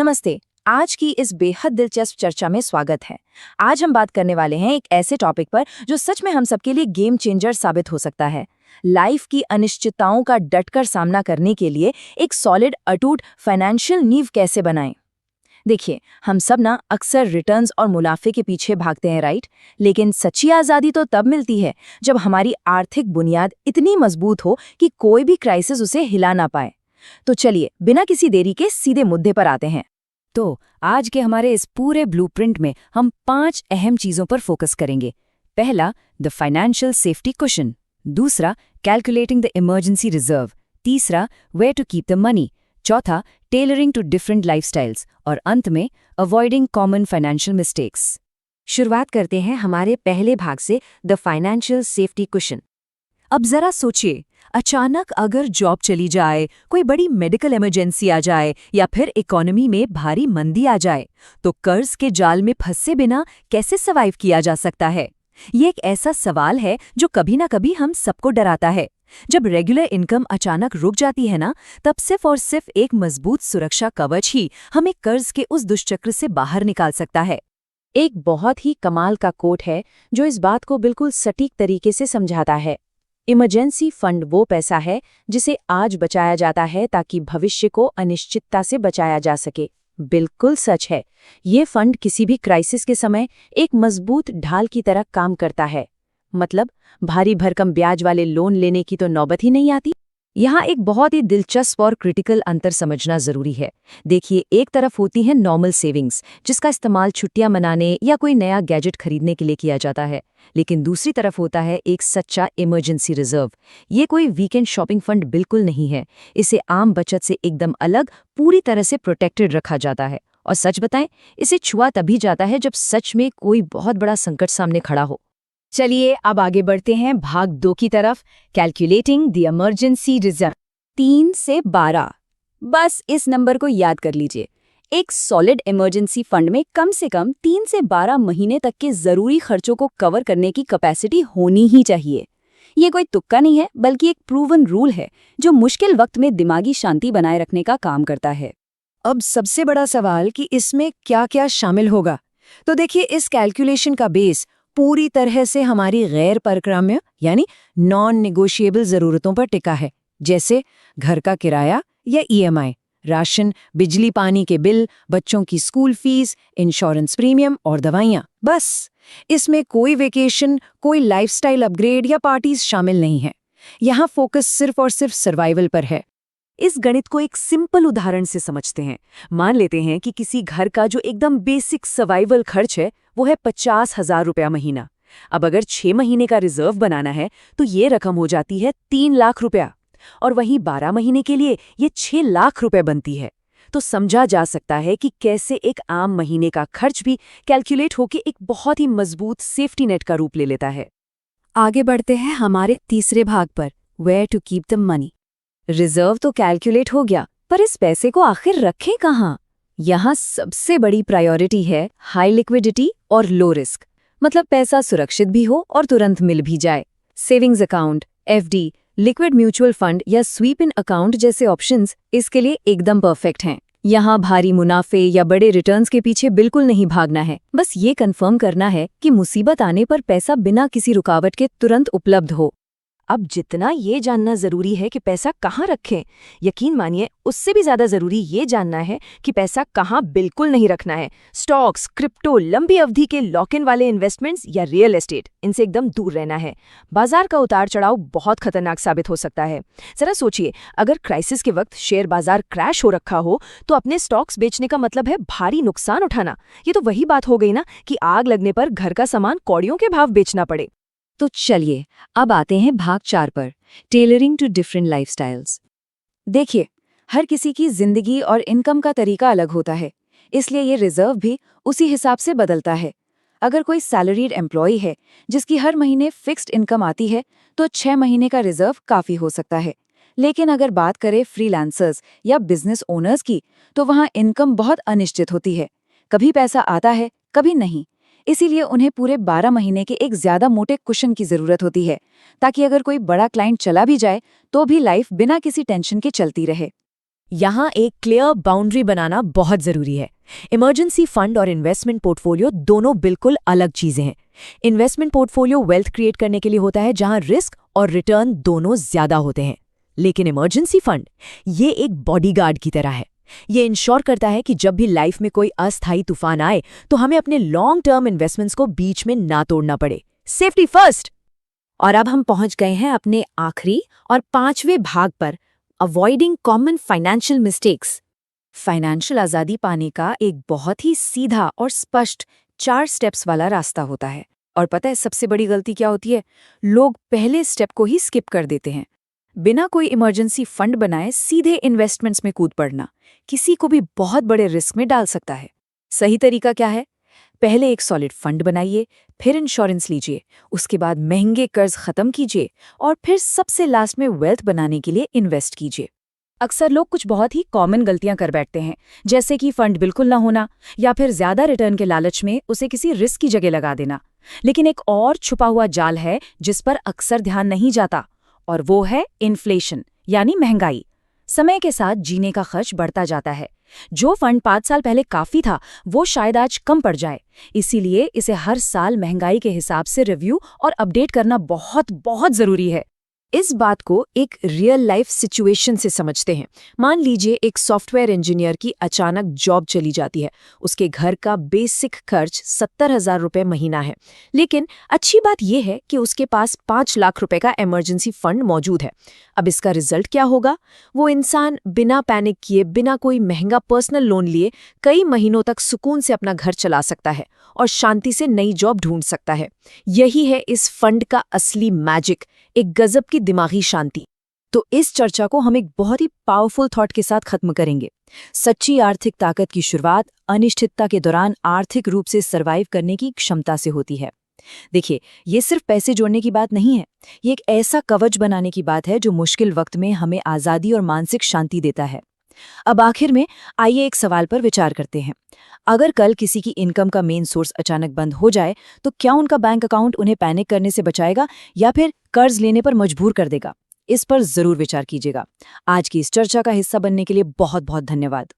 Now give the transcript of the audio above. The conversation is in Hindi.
नमस्ते। आज की इस बेहद दिलचस्प चर्चा में स्वागत है। आज हम बात करने वाले हैं एक ऐसे टॉपिक पर जो सच में हम सबके लिए गेम चेंजर साबित हो सकता है। लाइफ की अनिश्चितताओं का डटकर सामना करने के लिए एक सॉलिड अटूट फाइनेंशियल नींव कैसे बनाएं। देखिए, हम सब ना अक्सर रिटर्न्स और मुनाफे के पीछे भागते हैं, राइट? लेकिन सच्ची आज़ादी तो तब मिलती है जब हमारी आर्थिक बुनियाद इतनी मजबूत हो कि कोई भी क्राइसिस उसे हिला ना पाए। तो चलिए, बिना किसी देरी के सीधे मुद्दे पर आते हैं। तो आज के हमारे इस पूरे ब्लूप्रिंट में हम 5 अहम चीजों पर फोकस करेंगे। पहला, द फाइनेंशियल सेफ्टी कुशन। दूसरा, कैलकुलेटिंग द इमरजेंसी रिजर्व। तीसरा, where to keep the money. चौथा, टेलरिंग टू डिफरेंट लाइफस्टाइल्स। और अंत में, अवॉइडिंग कॉमन फाइनेंशियल मिस्टेक्स। शुरुआत करते हैं हमारे पहले भाग से, द फाइनेंशियल सेफ्टी कुशन। अब जरा सोचिए, अचानक अगर जॉब चली जाए, कोई बड़ी मेडिकल इमरजेंसी आ जाए या फिर इकोनॉमी में भारी मंदी आ जाए, तो कर्ज के जाल में फंसे बिना कैसे सर्वाइव किया जा सकता है? ये एक ऐसा सवाल है जो कभी ना कभी हम सबको डराता है। जब रेगुलर इनकम अचानक रुक जाती है ना, तब सिर्फ और सिर्फ एक मजबूत सुरक्षा कवच ही हमें कर्ज के उस दुष्चक्र से बाहर निकाल सकता है। एक बहुत ही कमाल का कोट है जो इस बात को बिल्कुल सटीक तरीके से समझाता है। इमरजेंसी फंड वो पैसा है जिसे आज बचाया जाता है ताकि भविष्य को अनिश्चितता से बचाया जा सके। बिल्कुल सच है। ये फंड किसी भी क्राइसिस के समय एक मजबूत ढाल की तरह काम करता है। मतलब, भारी भरकम ब्याज वाले लोन लेने की तो नौबत ही नहीं आती। यहाँ एक बहुत ही दिलचस्प और क्रिटिकल अंतर समझना जरूरी है। देखिए, एक तरफ होती है नॉर्मल सेविंग्स, जिसका इस्तेमाल छुट्टियां मनाने या कोई नया गैजेट खरीदने के लिए किया जाता है। लेकिन दूसरी तरफ होता है एक सच्चा इमरजेंसी रिजर्व। ये कोई वीकेंड शॉपिंग फंड बिल्कुल नहीं है। इसे आम बचत से एकदम अलग, पूरी तरह से प्रोटेक्टेड रखा जाता है। और सच बताएं, इसे छुआ तभी जाता है जब सच में कोई बहुत बड़ा संकट सामने खड़ा हो। चलिए, अब आगे बढ़ते हैं भाग 2 की तरफ, कैलकुलेटिंग द इमरजेंसी रिजर्व। 3 से 12, बस इस नंबर को याद कर लीजिए। एक सॉलिड इमरजेंसी फंड में कम से कम 3 से 12 महीने तक के जरूरी खर्चों को कवर करने की कैपेसिटी होनी ही चाहिए। ये कोई तुक्का नहीं है, बल्कि एक प्रूवन रूल है जो मुश्किल वक्त में दिमागी शांति बनाए रखने का काम करता है। अब सबसे बड़ा सवाल कि इसमें क्या क्या शामिल होगा। तो देखिए, इस कैलकुलेशन का बेस पूरी तरह से हमारी गैर परक्राम्य यानी नॉन नेगोशिएबल जरूरतों पर टिका है, जैसे घर का किराया या ईएमआई, राशन, बिजली पानी के बिल, बच्चों की स्कूल फीस, इंश्योरेंस प्रीमियम और दवाइयाँ। बस, इसमें कोई वेकेशन, कोई लाइफस्टाइल अपग्रेड या पार्टीज शामिल नहीं है। यहाँ फोकस सिर्फ और सिर्फ सर्वाइवल पर है। इस गणित को एक सिंपल उदाहरण से समझते हैं। मान लेते हैं कि किसी घर का जो एकदम बेसिक सर्वाइवल खर्च है वो है 50,000 रुपया महीना। अब अगर 6 महीने का रिजर्व बनाना है तो ये रकम हो जाती है 3 लाख रुपया, और वहीं 12 महीने के लिए ये 6 लाख रुपए बनती है। तो समझा जा सकता है कि कैसे एक आम महीने का खर्च भी कैलकुलेट होकर एक बहुत ही मजबूत सेफ्टी नेट का रूप ले लेता है। आगे बढ़ते हैं हमारे तीसरे भाग पर, where to keep the money. Reserve तो कैलकुलेट हो गया, पर इस पैसे को आखिर रखें कहाँ? यहाँ सबसे बड़ी प्रायोरिटी है हाई लिक्विडिटी और लो रिस्क। मतलब पैसा सुरक्षित भी हो और तुरंत मिल भी जाए। Savings account, FD, liquid mutual fund या स्वीप इन अकाउंट जैसे ऑप्शंस इसके लिए एकदम परफेक्ट हैं। यहाँ भारी मुनाफे या बड़े रिटर्न्स के पीछे बिल्कुल नहीं भागना है। बस ये कंफर्म करना है कि मुसीबत आने पर पैसा बिना किसी रुकावट के तुरंत उपलब्ध हो। अब जितना ये जानना जरूरी है कि पैसा कहाँ रखें, यकीन मानिए उससे भी ज्यादा जरूरी ये जानना है कि पैसा कहाँ बिल्कुल नहीं रखना है। स्टॉक्स, क्रिप्टो, लंबी अवधि के लॉक इन वाले इन्वेस्टमेंट्स या रियल एस्टेट, इनसे एकदम दूर रहना है। बाजार का उतार चढ़ाव बहुत खतरनाक साबित हो सकता है। जरा सोचिए, अगर क्राइसिस के वक्त शेयर बाजार क्रैश हो रखा हो तो अपने स्टॉक्स बेचने का मतलब है भारी नुकसान उठाना। ये तो वही बात हो गई ना कि आग लगने पर घर का सामान कौड़ियों के भाव बेचना पड़े। तो चलिए, अब आते हैं भाग 4 पर, टेलरिंग टू डिफरेंट लाइफस्टाइल्स। देखिए, हर किसी की जिंदगी और इनकम का तरीका अलग होता है, इसलिए ये रिजर्व भी उसी हिसाब से बदलता है। अगर कोई सैलरीड एम्प्लॉय है जिसकी हर महीने फिक्स्ड इनकम आती है तो 6 महीने का रिजर्व काफ़ी हो सकता है। लेकिन अगर बात करें फ्रीलांसर्स या बिजनेस ओनर्स की, तो वहाँ इनकम बहुत अनिश्चित होती है। कभी पैसा आता है, कभी नहीं। इसीलिए उन्हें पूरे 12 महीने के एक ज्यादा मोटे कुशन की जरूरत होती है, ताकि अगर कोई बड़ा क्लाइंट चला भी जाए तो भी लाइफ बिना किसी टेंशन के चलती रहे। यहाँ एक क्लियर बाउंड्री बनाना बहुत जरूरी है। इमरजेंसी फंड और इन्वेस्टमेंट पोर्टफोलियो दोनों बिल्कुल अलग चीजें हैं। इन्वेस्टमेंट पोर्टफोलियो वेल्थ क्रिएट करने के लिए होता है, जहां रिस्क और रिटर्न दोनों ज्यादा होते हैं। लेकिन इमरजेंसी फंड ये एक बॉडीगार्ड की तरह है। ये इंश्योर करता है कि जब भी लाइफ में कोई अस्थायी तूफान आए तो हमें अपने लॉन्ग टर्म इन्वेस्टमेंट्स को बीच में ना तोड़ना पड़े। Safety first. और अब हम पहुंच गए हैं अपने आखिरी और 5वें भाग पर, avoiding common financial mistakes. Financial आज़ादी पाने का एक बहुत ही सीधा और स्पष्ट 4 स्टेप्स वाला रास्ता होता है। और पता है सबसे बड़ी गलती क्या होती है? लोग पहले स्टेप को ही स्किप कर देते हैं। बिना कोई इमरजेंसी फंड बनाए सीधे इन्वेस्टमेंट्स में कूद पड़ना किसी को भी बहुत बड़े रिस्क में डाल सकता है। सही तरीका क्या है? पहले एक सॉलिड फंड बनाइए, फिर इंश्योरेंस लीजिए, उसके बाद महंगे कर्ज खत्म कीजिए और फिर सबसे लास्ट में वेल्थ बनाने के लिए इन्वेस्ट कीजिए। अक्सर लोग कुछ बहुत ही कॉमन गलतियां कर बैठते हैं, जैसे कि फंड बिल्कुल ना होना या फिर ज्यादा रिटर्न के लालच में उसे किसी रिस्क की जगह लगा देना। लेकिन एक और छुपा हुआ जाल है जिस पर अक्सर ध्यान नहीं जाता, और वो है इन्फ्लेशन यानी महंगाई। समय के साथ जीने का खर्च बढ़ता जाता है। जो फंड 5 साल पहले काफी था वो शायद आज कम पड़ जाए। इसीलिए इसे हर साल महंगाई के हिसाब से रिव्यू और अपडेट करना बहुत बहुत जरूरी है। इस बात को एक रियल लाइफ सिचुएशन से समझते हैं। मान लीजिए एक सॉफ्टवेयर इंजीनियर की अचानक जॉब चली जाती है। उसके घर का बेसिक खर्च 70,000 रुपये महीना है, लेकिन अच्छी बात यह है कि उसके पास 5 लाख रुपए का इमरजेंसी फंड मौजूद है। अब इसका रिजल्ट क्या होगा? वो इंसान बिना पैनिक किए, बिना कोई महंगा पर्सनल लोन लिए कई महीनों तक सुकून से अपना घर चला सकता है और शांति से नई जॉब ढूंढ सकता है। यही है इस फंड का असली मैजिक, एक गजब की दिमागी शांति। तो इस चर्चा को हम एक बहुत ही पावरफुल थॉट के साथ खत्म करेंगे। सच्ची आर्थिक ताकत की शुरुआत अनिश्चितता के दौरान आर्थिक रूप से सर्वाइव करने की क्षमता से होती है। देखिए, ये सिर्फ पैसे जोड़ने की बात नहीं है, ये एक ऐसा कवच बनाने की बात है जो मुश्किल वक्त में हमें आज़ादी और मानसिक शांति देता है। अब आखिर में आइए एक सवाल पर विचार करते हैं। अगर कल किसी की इनकम का मेन सोर्स अचानक बंद हो जाए तो क्या उनका बैंक अकाउंट उन्हें पैनिक करने से बचाएगा या फिर कर्ज लेने पर मजबूर कर देगा? इस पर जरूर विचार कीजिएगा। आज की इस चर्चा का हिस्सा बनने के लिए बहुत बहुत धन्यवाद।